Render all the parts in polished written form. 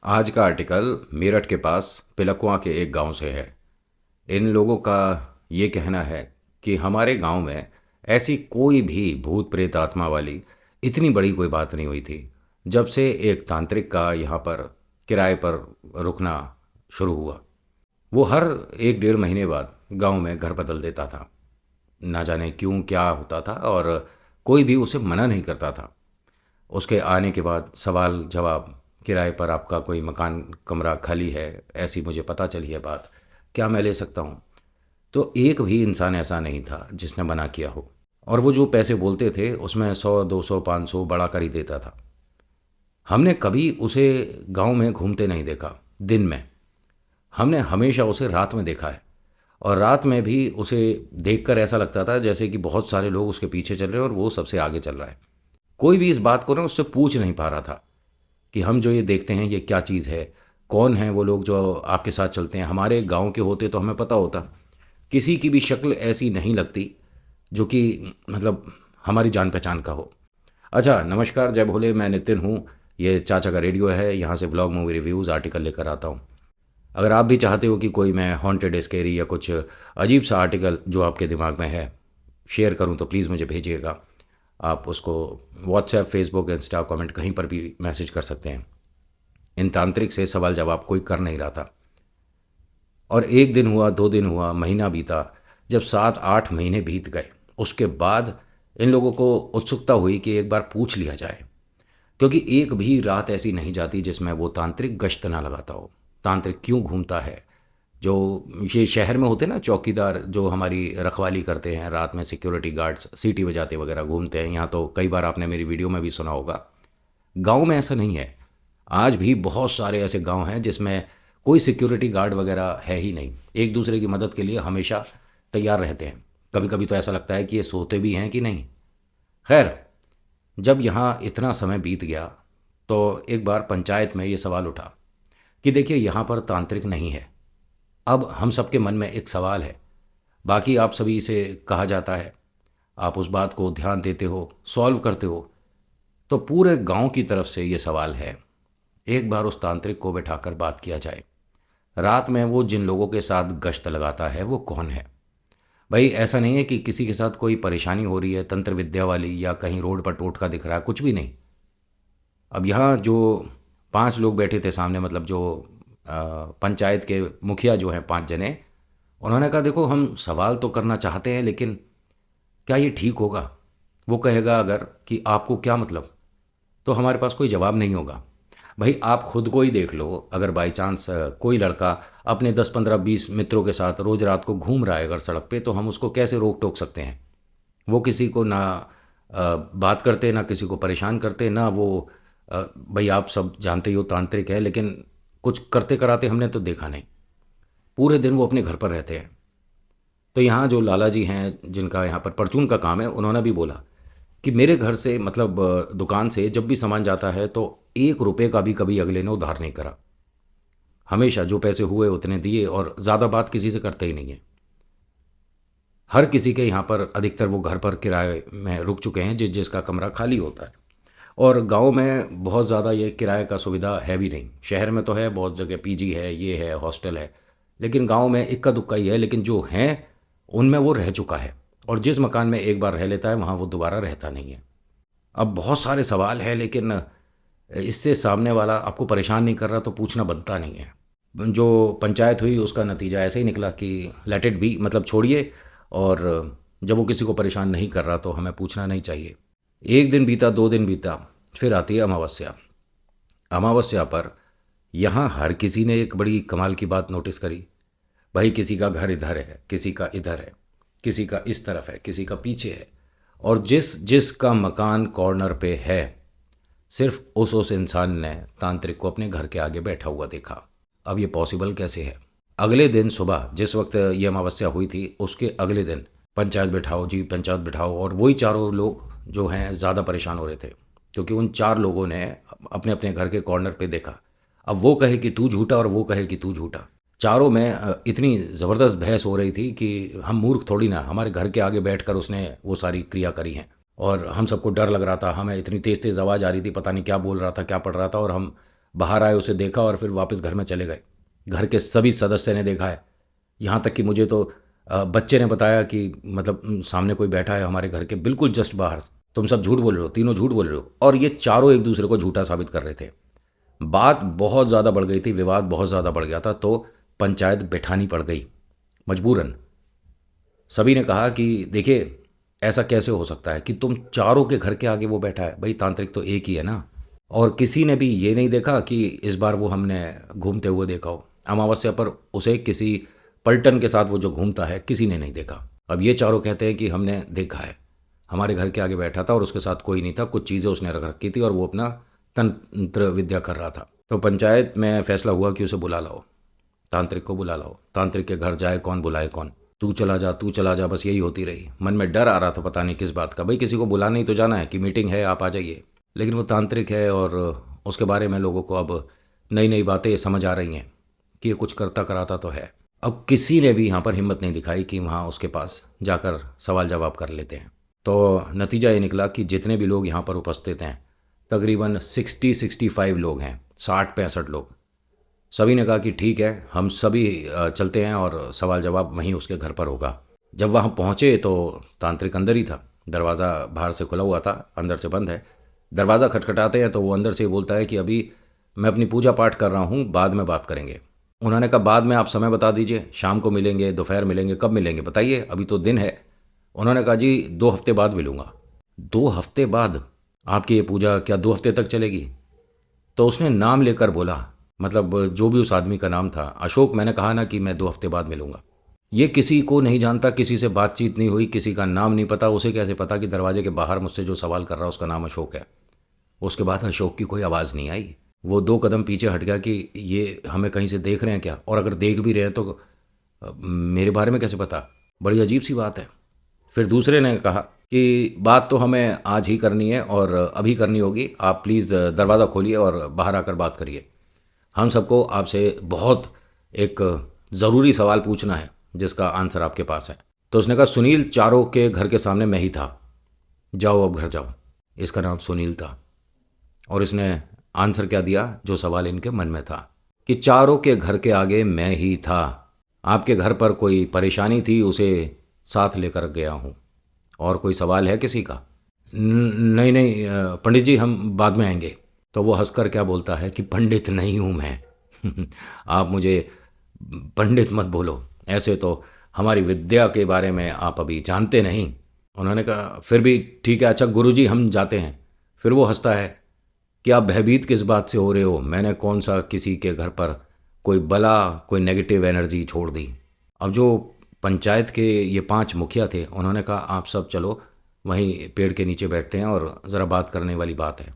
आज का आर्टिकल मेरठ के पास पिलकुआ के एक गांव से है। इन लोगों का ये कहना है कि हमारे गांव में ऐसी कोई भी भूत प्रेत आत्मा वाली इतनी बड़ी कोई बात नहीं हुई थी जब से एक तांत्रिक का यहाँ पर किराए पर रुकना शुरू हुआ। वो हर एक डेढ़ महीने बाद गांव में घर बदल देता था। ना जाने क्यों क्या होता था और कोई भी उसे मना नहीं करता था। उसके आने के बाद सवाल जवाब, किराए पर आपका कोई मकान कमरा खाली है, ऐसी मुझे पता चली है बात, क्या मैं ले सकता हूँ? तो एक भी इंसान ऐसा नहीं था जिसने मना किया हो। और वो जो पैसे बोलते थे उसमें 100 200 500 बढ़ा कर ही देता था। हमने कभी उसे गांव में घूमते नहीं देखा दिन में। हमने हमेशा उसे रात में देखा है। और रात में भी उसे देखकर ऐसा लगता था जैसे कि बहुत सारे लोग उसके पीछे चल रहे हैं और वो सबसे आगे चल रहा है। कोई भी इस बात को ना उससे पूछ नहीं पा रहा था कि हम जो ये देखते हैं ये क्या चीज़ है, कौन है वो लोग जो आपके साथ चलते हैं। हमारे गांव के होते तो हमें पता होता। किसी की भी शक्ल ऐसी नहीं लगती जो कि मतलब हमारी जान पहचान का हो। अच्छा, नमस्कार, जय भोले, मैं नितिन हूँ। ये चाचा का रेडियो है, यहाँ से ब्लॉग मूवी रिव्यूज़ आर्टिकल लेकर आता हूँ। अगर आप भी चाहते हो कि कोई मैं हॉन्टेड स्केरी या कुछ अजीब सा आर्टिकल जो आपके दिमाग में है शेयर करूं तो प्लीज़ मुझे भेजिएगा। आप उसको व्हाट्सएप, फेसबुक, इंस्टा, कमेंट कहीं पर भी मैसेज कर सकते हैं। इन तांत्रिक से सवाल जवाब कोई कर नहीं रहा था। और एक दिन हुआ, 2 दिन हुआ, महीना बीता। जब 7 8 महीने बीत गए उसके बाद इन लोगों को उत्सुकता हुई कि एक बार पूछ लिया जाए। क्योंकि एक भी रात ऐसी नहीं जाती जिसमें वो तांत्रिक गश्त ना लगाता हो। तांत्रिक क्यों घूमता है? जो ये शहर में होते हैं ना चौकीदार जो हमारी रखवाली करते हैं, रात में सिक्योरिटी गार्ड्स सीटी बजाते वगैरह घूमते हैं, यहाँ तो कई बार आपने मेरी वीडियो में भी सुना होगा। गांव में ऐसा नहीं है। आज भी बहुत सारे ऐसे गांव हैं जिसमें कोई सिक्योरिटी गार्ड वगैरह है ही नहीं। एक दूसरे की मदद के लिए हमेशा तैयार रहते हैं। कभी कभी तो ऐसा लगता है कि ये सोते भी हैं कि नहीं। खैर, जब यहाँ इतना समय बीत गया तो एक बार पंचायत में ये सवाल उठा कि देखिए यहाँ पर तांत्रिक नहीं है। अब हम सबके मन में एक सवाल है, बाकी आप सभी से कहा जाता है, आप उस बात को ध्यान देते हो, सॉल्व करते हो। तो पूरे गांव की तरफ से ये सवाल है, एक बार उस तांत्रिक को बैठाकर बात किया जाए। रात में वो जिन लोगों के साथ गश्त लगाता है वो कौन है? भाई ऐसा नहीं है कि किसी के साथ कोई परेशानी हो रही है तंत्र विद्या वाली, या कहीं रोड पर टोटका दिख रहा है, कुछ भी नहीं। अब यहाँ जो 5 लोग बैठे थे सामने, मतलब जो पंचायत के मुखिया जो हैं 5 जने, उन्होंने कहा देखो हम सवाल तो करना चाहते हैं लेकिन क्या ये ठीक होगा? वो कहेगा अगर कि आपको क्या मतलब, तो हमारे पास कोई जवाब नहीं होगा। भाई आप खुद को ही देख लो, अगर बाई चांस कोई लड़का अपने 10 15 20 मित्रों के साथ रोज़ रात को घूम रहा है अगर सड़क पे, तो हम उसको कैसे रोक टोक सकते हैं? वो किसी को ना बात करते, ना किसी को परेशान करते, ना वो भाई आप सब जानते ही हो तांत्रिक है, लेकिन कुछ करते कराते हमने तो देखा नहीं। पूरे दिन वो अपने घर पर रहते हैं। तो यहाँ जो लाला जी हैं जिनका यहाँ पर परचून का काम है, उन्होंने भी बोला कि मेरे घर से मतलब दुकान से जब भी सामान जाता है तो 1 रुपये का भी कभी अगले ने उधार नहीं करा। हमेशा जो पैसे हुए उतने दिए और ज़्यादा बात किसी से करते ही नहीं है। हर किसी के यहाँ पर अधिकतर वो घर पर किराए में रुक चुके हैं जिस जिसका कमरा खाली होता है। और गांव में बहुत ज़्यादा ये किराए का सुविधा है भी नहीं। शहर में तो है, बहुत जगह पीजी है, ये है, हॉस्टल है, लेकिन गांव में इक्का दुक्का ही है। लेकिन जो हैं उनमें वो रह चुका है, और जिस मकान में एक बार रह लेता है वहाँ वो दोबारा रहता नहीं है। अब बहुत सारे सवाल हैं, लेकिन इससे सामने वाला आपको परेशान नहीं कर रहा तो पूछना बनता नहीं है। जो पंचायत हुई उसका नतीजा ऐसे ही निकला कि लेट इट बी, मतलब छोड़िए। और जब वो किसी को परेशान नहीं कर रहा तो हमें पूछना नहीं चाहिए। एक दिन बीता, 2 दिन बीता, फिर आती है अमावस्या। अमावस्या पर यहाँ हर किसी ने एक बड़ी कमाल की बात नोटिस करी। भाई किसी का घर इधर है, किसी का इधर है, किसी का इस तरफ है, किसी का पीछे है, और जिस जिसका मकान कॉर्नर पे है, सिर्फ उस इंसान ने तांत्रिक को अपने घर के आगे बैठा हुआ देखा। अब ये पॉसिबल कैसे है? अगले दिन सुबह जिस वक्त ये अमावस्या हुई थी उसके अगले दिन पंचायत बिठाओ जी, पंचायत बिठाओ, और वही चारों लोग जो हैं ज़्यादा परेशान हो रहे थे क्योंकि उन 4 लोगों ने अपने अपने घर के कॉर्नर पे देखा। अब वो कहे कि तू झूठा और वो कहे कि तू झूठा। चारों में इतनी ज़बरदस्त बहस हो रही थी कि हम मूर्ख थोड़ी ना, हमारे घर के आगे बैठकर उसने वो सारी क्रिया करी हैं। और हम सबको डर लग रहा था, हमें इतनी तेज़ तेज़ आवाज़ आ रही थी, पता नहीं क्या बोल रहा था, क्या पढ़ रहा था, और हम बाहर आए, उसे देखा और फिर वापस घर में चले गए। घर के सभी सदस्य ने देखा है, यहाँ तक कि मुझे तो बच्चे ने बताया कि मतलब सामने कोई बैठा है हमारे घर के बिल्कुल जस्ट बाहर। तुम सब झूठ बोल रहे हो, तीनों झूठ बोल रहे हो। और ये चारों एक दूसरे को झूठा साबित कर रहे थे। बात बहुत ज़्यादा बढ़ गई थी, विवाद बहुत ज़्यादा बढ़ गया था, तो पंचायत बैठानी पड़ गई मजबूरन। सभी ने कहा कि देखिए, ऐसा कैसे हो सकता है कि तुम चारों के घर के आगे वो बैठा है। भाई तांत्रिक तो एक ही है ना। और किसी ने भी ये नहीं देखा कि इस बार वो हमने घूमते हुए देखा हो अमावस्या पर उसे, किसी पलटन के साथ वो जो घूमता है, किसी ने नहीं देखा। अब ये चारों कहते हैं कि हमने देखा है, हमारे घर के आगे बैठा था और उसके साथ कोई नहीं था, कुछ चीज़ें उसने रख रखी थी और वो अपना तंत्र विद्या कर रहा था। तो पंचायत में फैसला हुआ कि उसे बुला लाओ, तांत्रिक को बुला लाओ। तांत्रिक के घर जाए कौन, बुलाए कौन। तू चला जा, तू चला जा, बस यही होती रही। मन में डर आ रहा था, पता नहीं किस बात का। भाई किसी को बुलाना ही तो जाना है कि मीटिंग है, आप आ जाइए। लेकिन वो तांत्रिक है और उसके बारे में लोगों को अब नई नई बातें समझ आ रही हैं कि ये कुछ करता कराता तो है। अब किसी ने भी यहाँ पर हिम्मत नहीं दिखाई कि वहाँ उसके पास जाकर सवाल जवाब कर लेते हैं। तो नतीजा ये निकला कि जितने भी लोग यहाँ पर उपस्थित हैं, तकरीबन 60-65 लोग हैं, 60-65 लोग। सभी ने कहा कि ठीक है, हम सभी चलते हैं और सवाल जवाब वहीं उसके घर पर होगा। जब वहाँ पहुँचे तो तांत्रिक अंदर ही था। दरवाज़ा बाहर से खुला हुआ था, अंदर से बंद है। दरवाज़ा खटखटाते हैं तो वो अंदर से ही बोलता है कि अभी मैं अपनी पूजा पाठ कर रहा हूँ, बाद में बात करेंगे। उन्होंने कहा बाद में आप समय बता दीजिए, शाम को मिलेंगे, दोपहर मिलेंगे, कब मिलेंगे बताइए, अभी तो दिन है। उन्होंने कहा जी 2 हफ्ते बाद मिलूँगा। 2 हफ्ते बाद? आपकी ये पूजा क्या 2 हफ्ते तक चलेगी? तो उसने नाम लेकर बोला, मतलब जो भी उस आदमी का नाम था, अशोक। मैंने कहा ना कि मैं 2 हफ्ते बाद मिलूंगा। ये किसी को नहीं जानता, किसी से बातचीत नहीं हुई, किसी का नाम नहीं पता। उसे कैसे पता कि दरवाजे के बाहर मुझसे जो सवाल कर रहा है उसका नाम अशोक है? उसके बाद अशोक की कोई आवाज़ नहीं आई। वो 2 कदम पीछे हट गया कि ये हमें कहीं से देख रहे हैं क्या, और अगर देख भी रहे हैं तो मेरे बारे में कैसे पता? बड़ी अजीब सी बात है। फिर दूसरे ने कहा कि बात तो हमें आज ही करनी है और अभी करनी होगी, आप प्लीज़ दरवाज़ा खोलिए और बाहर आकर बात करिए। हम सबको आपसे बहुत एक ज़रूरी सवाल पूछना है जिसका आंसर आपके पास है। तो उसने कहा सुनील, चारों के घर के सामने मैं ही था, जाओ अब घर जाओ। इसका नाम सुनील था। और इसने आंसर क्या दिया जो सवाल इनके मन में था, कि चारों के घर के आगे मैं ही था। आपके घर पर कोई परेशानी थी, उसे साथ लेकर गया हूँ। और कोई सवाल है किसी का? नहीं नहीं पंडित जी, हम बाद में आएंगे। तो वो हंसकर क्या बोलता है कि पंडित नहीं हूँ मैं। आप मुझे पंडित मत बोलो, ऐसे तो हमारी विद्या के बारे में आप अभी जानते नहीं। उन्होंने कहा फिर भी ठीक है, अच्छा गुरुजी हम जाते हैं। फिर वो हंसता है कि आप भयभीत किस बात से हो रहे हो? मैंने कौन सा किसी के घर पर कोई बला, कोई नेगेटिव एनर्जी छोड़ दी? अब जो पंचायत के ये 5 मुखिया थे, उन्होंने कहा आप सब चलो वहीं पेड़ के नीचे बैठते हैं और ज़रा बात करने वाली बात है।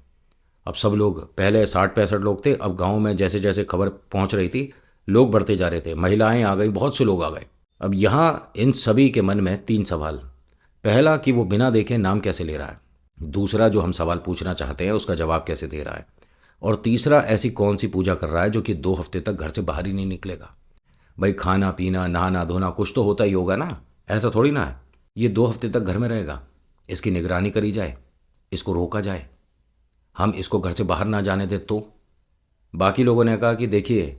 अब सब लोग, पहले 60-65 लोग थे, अब गांव में जैसे जैसे खबर पहुंच रही थी, लोग बढ़ते जा रहे थे, महिलाएं आ गई, बहुत से लोग आ गए। अब यहाँ इन सभी के मन में 3 सवाल। पहला कि वो बिना देखे नाम कैसे ले रहा है, दूसरा जो हम सवाल पूछना चाहते हैं उसका जवाब कैसे दे रहा है, और तीसरा ऐसी कौन सी पूजा कर रहा है जो कि 2 हफ्ते तक घर से बाहर ही नहीं निकलेगा। भाई खाना पीना, नहाना धोना कुछ तो होता ही होगा ना, ऐसा थोड़ी ना है ये 2 हफ्ते तक घर में रहेगा। इसकी निगरानी करी जाए, इसको रोका जाए, हम इसको घर से बाहर ना जाने दें। तो बाकी लोगों ने कहा कि देखिए,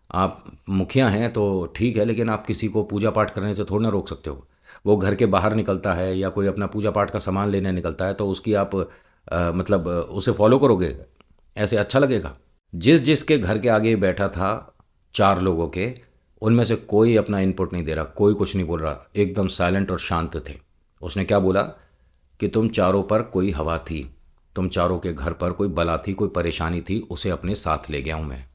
आप मुखिया हैं तो ठीक है, लेकिन आप किसी को पूजा पाठ करने से थोड़ा ना रोक सकते हो। वो घर के बाहर निकलता है या कोई अपना पूजा पाठ का सामान लेने निकलता है तो उसकी आप मतलब उसे फॉलो करोगे, ऐसे अच्छा लगेगा? जिस जिसके घर के आगे बैठा था 4 लोगों के, उनमें से कोई अपना इनपुट नहीं दे रहा, कोई कुछ नहीं बोल रहा, एकदम साइलेंट और शांत थे। उसने क्या बोला कि तुम चारों पर कोई हवा थी, तुम चारों के घर पर कोई बला थी, कोई परेशानी थी, उसे अपने साथ ले गया हूँ मैं।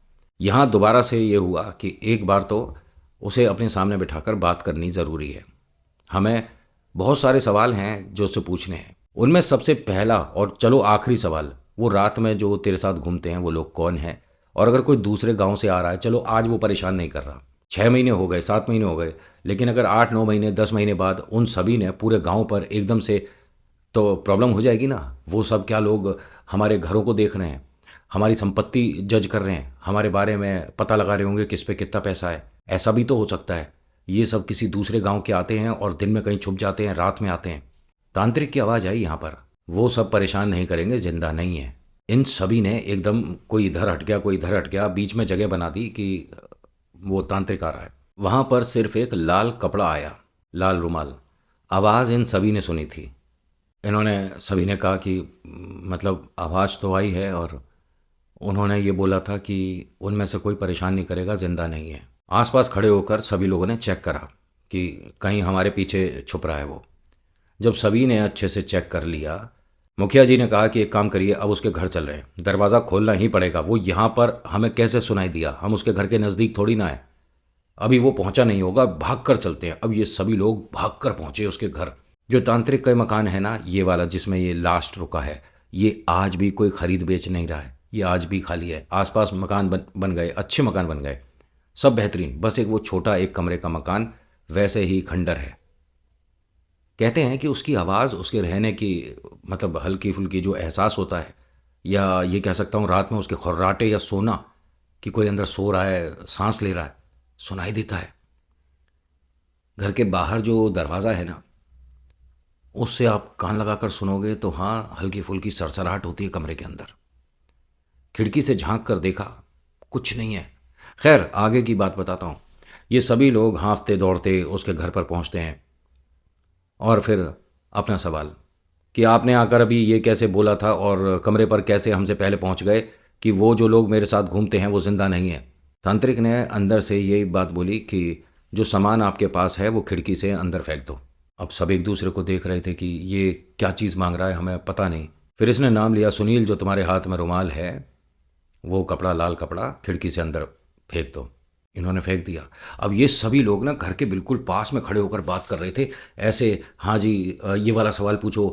यहाँ दोबारा से ये हुआ कि एक बार तो उसे अपने सामने बिठाकर बात करनी ज़रूरी है। हमें बहुत सारे सवाल हैं जो उससे पूछने हैं। उनमें सबसे पहला और चलो आखिरी सवाल, वो रात में जो तेरे साथ घूमते हैं वो लोग कौन हैं? और अगर कोई दूसरे गांव से आ रहा है, चलो आज वो परेशान नहीं कर रहा, 6 महीने हो गए, 7 महीने हो गए, लेकिन अगर 8-9 महीने 10 महीने बाद उन सभी ने पूरे गांव पर एकदम से, तो प्रॉब्लम हो जाएगी ना। वो सब क्या लोग हमारे घरों को देख रहे हैं, हमारी संपत्ति जज कर रहे हैं, हमारे बारे में पता लगा रहे होंगे किस पे कितना पैसा है, ऐसा भी तो हो सकता है। ये सब किसी दूसरे गांव के आते हैं और दिन में कहीं छुप जाते हैं, रात में आते हैं। तांत्रिक की आवाज़ आई यहाँ पर, वो सब परेशान नहीं करेंगे, जिंदा नहीं है। इन सभी ने एकदम कोई इधर हट गया, कोई इधर हट गया, बीच में जगह बना दी कि वो तांत्रिक आ रहा है। वहाँ पर सिर्फ एक लाल कपड़ा आया, लाल रुमाल। आवाज़ इन सभी ने सुनी थी। इन्होंने सभी ने कहा कि मतलब आवाज़ तो आई है, और उन्होंने ये बोला था कि उनमें से कोई परेशान नहीं करेगा, ज़िंदा नहीं है। आसपास खड़े होकर सभी लोगों ने चेक करा कि कहीं हमारे पीछे छुप रहा है वो। जब सभी ने अच्छे से चेक कर लिया, मुखिया जी ने कहा कि एक काम करिए, अब उसके घर चल रहे हैं, दरवाज़ा खोलना ही पड़ेगा। वो यहाँ पर हमें कैसे सुनाई दिया, हम उसके घर के नज़दीक थोड़ी ना है, अभी वो पहुँचा नहीं होगा, भाग कर चलते हैं। अब ये सभी लोग भाग कर पहुँचे उसके घर। जो तांत्रिक का मकान है ना, ये वाला जिसमें ये लास्ट रुका है, ये आज भी कोई ख़रीद बेच नहीं रहा है, ये आज भी खाली है। आसपास मकान बन गए, अच्छे मकान बन गए, सब बेहतरीन, बस एक वो छोटा एक कमरे का मकान वैसे ही खंडर है। कहते हैं कि उसकी आवाज़, उसके रहने की मतलब हल्की फुल्की जो एहसास होता है, या ये कह सकता हूँ रात में उसके खर्राटे या सोना, कि कोई अंदर सो रहा है, सांस ले रहा है, सुनाई देता है। घर के बाहर जो दरवाज़ा है ना, उससे आप कान लगाकर सुनोगे तो हाँ, हल्की फुल्की सरसराहट होती है कमरे के अंदर। खिड़की से झांक कर देखा, कुछ नहीं है। खैर, आगे की बात बताता हूँ। ये सभी लोग हाँफते दौड़ते उसके घर पर पहुँचते हैं, और फिर अपना सवाल कि आपने आकर अभी ये कैसे बोला था, और कमरे पर कैसे हमसे पहले पहुंच गए कि वो जो लोग मेरे साथ घूमते हैं वो ज़िंदा नहीं है। तांत्रिक ने अंदर से यही बात बोली कि जो सामान आपके पास है वो खिड़की से अंदर फेंक दो। अब सब एक दूसरे को देख रहे थे कि ये क्या चीज़ मांग रहा है, हमें पता नहीं। फिर इसने नाम लिया, सुनील, जो तुम्हारे हाथ में रुमाल है, वो कपड़ा, लाल कपड़ा, खिड़की से अंदर फेंक दो। इन्होंने फेंक दिया। अब ये सभी लोग ना घर के बिल्कुल पास में खड़े होकर बात कर रहे थे ऐसे, हाँ जी, ये वाला सवाल पूछो,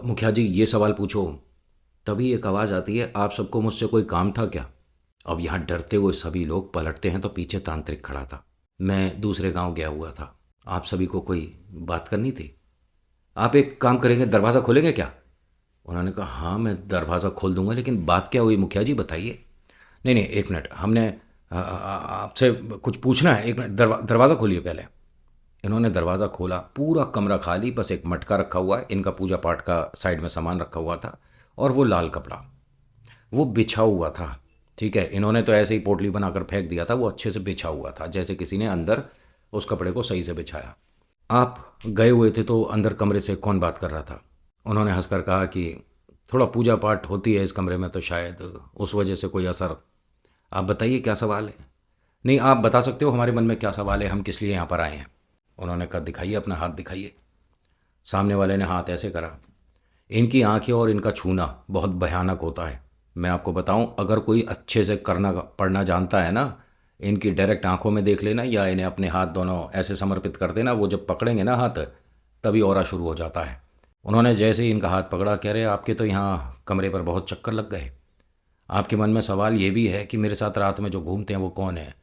मुखिया जी ये सवाल पूछो। तभी एक आवाज़ आती है, आप सबको मुझसे कोई काम था क्या? अब यहाँ डरते हुए सभी लोग पलटते हैं तो पीछे तांत्रिक खड़ा था। मैं दूसरे गांव गया हुआ था, आप सभी को कोई बात करनी थी। आप एक काम करेंगे, दरवाज़ा खोलेंगे क्या? उन्होंने कहा, हाँ मैं दरवाज़ा खोल दूंगा, लेकिन बात क्या हुई मुखिया जी, बताइए। नहीं नहीं, एक मिनट, हमने आपसे कुछ पूछना है, एक मिनट, दरवाज़ा खोलिए पहले। इन्होंने दरवाज़ा खोला, पूरा कमरा खाली, बस एक मटका रखा हुआ है, इनका पूजा पाठ का साइड में सामान रखा हुआ था, और वो लाल कपड़ा वो बिछा हुआ था। ठीक है, इन्होंने तो ऐसे ही पोटली बनाकर फेंक दिया था, वो अच्छे से बिछा हुआ था, जैसे किसी ने अंदर उस कपड़े को सही से बिछाया। आप गए हुए थे तो अंदर कमरे से कौन बात कर रहा था? उन्होंने हंसकर कहा कि थोड़ा पूजा पाठ होती है इस कमरे में, तो शायद उस वजह से कोई असर। आप बताइए क्या सवाल है? नहीं, आप बता सकते हो हमारे मन में क्या सवाल है, हम किस लिए यहाँ पर आए हैं। उन्होंने कहा, दिखाइए अपना हाथ दिखाइए। सामने वाले ने हाथ ऐसे करा। इनकी आंखें और इनका छूना बहुत भयानक होता है। मैं आपको बताऊं, अगर कोई अच्छे से करना पढ़ना जानता है ना, इनकी डायरेक्ट आंखों में देख लेना, या इन्हें अपने हाथ दोनों ऐसे समर्पित कर देना, वो जब पकड़ेंगे ना हाथ, तभी ऑरा शुरू हो जाता है। उन्होंने जैसे ही इनका हाथ पकड़ा, कह रहे, आपके तो यहाँ कमरे पर बहुत चक्कर लग गए। आपके मन में सवाल ये भी है कि मेरे साथ रात में जो घूमते हैं वो कौन है?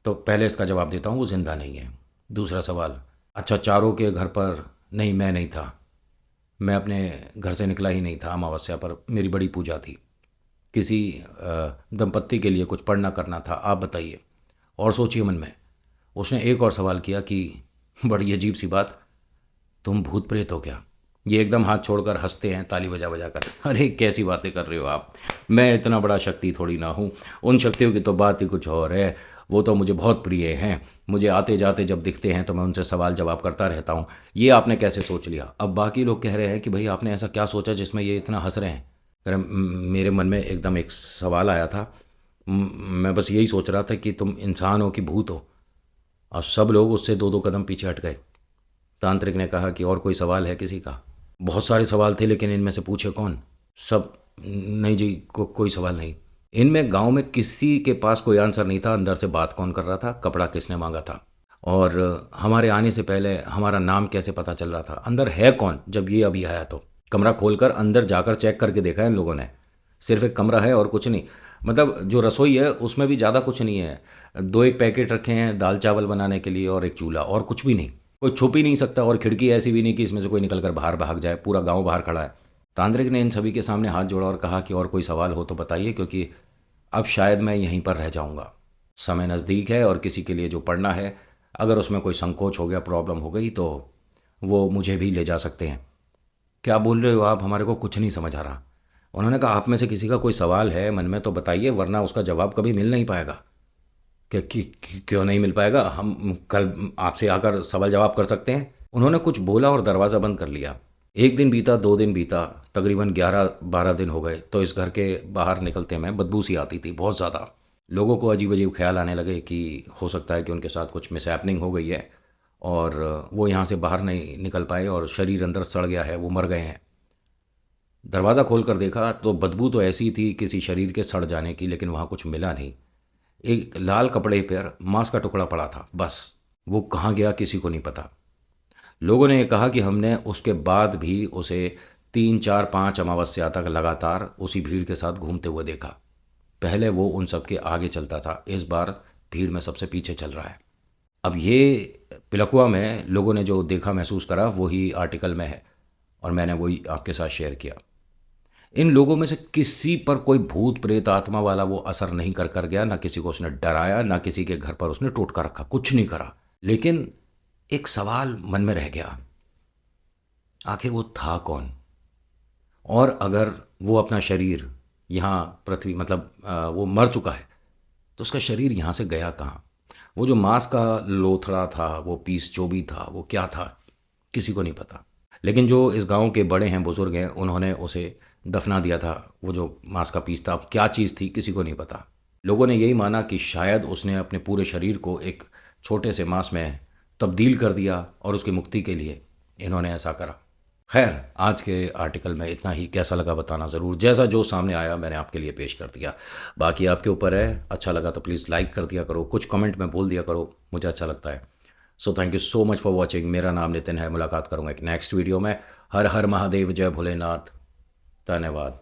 तो पहले इसका जवाब देता हूँ, वो ज़िंदा नहीं है। दूसरा सवाल, अच्छा, चारों के घर पर? नहीं, मैं नहीं था, मैं अपने घर से निकला ही नहीं था, अमावस्या पर मेरी बड़ी पूजा थी, किसी दंपत्ति के लिए कुछ पढ़ना करना था, आप बताइए। और सोचिए मन में। उसने एक और सवाल किया कि बड़ी अजीब सी बात, तुम भूत प्रेत हो क्या? ये एकदम हाथ छोड़कर हंसते हैं ताली बजा बजा कर। अरे कैसी बातें कर रहे हो आप, मैं इतना बड़ा शक्ति थोड़ी ना हूँ, उन शक्तियों की तो बात ही कुछ और है, वो तो मुझे बहुत प्रिय हैं, मुझे आते जाते जब दिखते हैं तो मैं उनसे सवाल जवाब करता रहता हूँ। ये आपने कैसे सोच लिया? अब बाकी लोग कह रहे हैं कि भाई आपने ऐसा क्या सोचा जिसमें ये इतना हंस रहे हैं? कह रहे, मेरे मन में एकदम एक सवाल आया था, मैं बस यही सोच रहा था कि तुम इंसान हो कि भूत हो। और सब लोग उससे दो दो कदम पीछे हट गए। तांत्रिक ने कहा कि और कोई सवाल है किसी का? बहुत सारे सवाल थे, लेकिन इनमें से पूछे कौन? सब, नहीं जी, कोई सवाल नहीं। इनमें गांव में किसी के पास कोई आंसर नहीं था, अंदर से बात कौन कर रहा था, कपड़ा किसने मांगा था, और हमारे आने से पहले हमारा नाम कैसे पता चल रहा था, अंदर है कौन जब ये अभी आया तो। कमरा खोलकर अंदर जाकर चेक करके देखा है इन लोगों ने, सिर्फ एक कमरा है और कुछ नहीं। मतलब जो रसोई है उसमें भी ज़्यादा कुछ नहीं है, दो एक पैकेट रखे हैं दाल चावल बनाने के लिए, और एक चूल्हा, और कुछ भी नहीं। कोई छुप ही नहीं सकता, और खिड़की ऐसी भी नहीं कि इसमें से कोई निकल कर बाहर भाग जाए, पूरा गांव बाहर खड़ा है। तांत्रिक ने इन सभी के सामने हाथ जोड़ा और कहा कि और कोई सवाल हो तो बताइए, क्योंकि अब शायद मैं यहीं पर रह जाऊंगा, समय नज़दीक है, और किसी के लिए जो पढ़ना है, अगर उसमें कोई संकोच हो गया, प्रॉब्लम हो गई, तो वो मुझे भी ले जा सकते हैं। क्या बोल रहे हो आप, हमारे को कुछ नहीं समझ आ रहा। उन्होंने कहा, आप में से किसी का कोई सवाल है मन में तो बताइए, वरना उसका जवाब कभी मिल नहीं पाएगा। क्यों नहीं मिल पाएगा, हम कल आपसे आकर सवाल जवाब कर सकते हैं। उन्होंने कुछ बोला और दरवाज़ा बंद कर लिया। एक दिन बीता, 2 दिन बीता, तकरीबन 11-12 दिन हो गए तो इस घर के बाहर निकलते में बदबू सी आती थी बहुत ज़्यादा। लोगों को अजीब अजीब ख्याल आने लगे कि हो सकता है कि उनके साथ कुछ मिसहैपनिंग हो गई है और वो यहाँ से बाहर नहीं निकल पाए और शरीर अंदर सड़ गया है, वो मर गए हैं। दरवाज़ा खोल कर देखा तो बदबू तो ऐसी थी किसी शरीर के सड़ जाने की, लेकिन वहाँ कुछ मिला नहीं। एक लाल कपड़े पर मांस का टुकड़ा पड़ा था, बस। वो कहाँ गया किसी को नहीं पता। लोगों ने ये कहा कि हमने उसके बाद भी उसे 3, 4, 5 अमावस्या तक लगातार उसी भीड़ के साथ घूमते हुए देखा। पहले वो उन सब के आगे चलता था, इस बार भीड़ में सबसे पीछे चल रहा है। अब ये पिलकुआ में लोगों ने जो देखा महसूस करा वही आर्टिकल में है और मैंने वही आपके साथ शेयर किया। इन लोगों में से किसी पर कोई भूत प्रेत आत्मा वाला वो असर नहीं कर कर गया, ना किसी को उसने डराया, ना किसी के घर पर उसने टोटका रखा, कुछ नहीं करा। लेकिन एक सवाल मन में रह गया, आखिर वो था कौन? और अगर वो अपना शरीर यहाँ पृथ्वी मतलब वो मर चुका है तो उसका शरीर यहाँ से गया कहाँ? वो जो मांस का लोथड़ा था, वो पीस जो भी था, वो क्या था, किसी को नहीं पता। लेकिन जो इस गांव के बड़े हैं, बुजुर्ग हैं, उन्होंने उसे दफना दिया था। वो जो मांस का पीस था, अब क्या चीज़ थी किसी को नहीं पता। लोगों ने यही माना कि शायद उसने अपने पूरे शरीर को एक छोटे से मांस में तब्दील कर दिया और उसकी मुक्ति के लिए इन्होंने ऐसा करा। खैर, आज के आर्टिकल में इतना ही। कैसा लगा बताना ज़रूर। जैसा जो सामने आया मैंने आपके लिए पेश कर दिया, बाकी आपके ऊपर है। अच्छा लगा तो प्लीज़ लाइक कर दिया करो, कुछ कमेंट में बोल दिया करो, मुझे अच्छा लगता है। So thank you so much for watching. मेरा नाम नितिन है। मुलाकात करूँगा एक नेक्स्ट वीडियो में। हर हर महादेव, जय भोलेनाथ। धन्यवाद।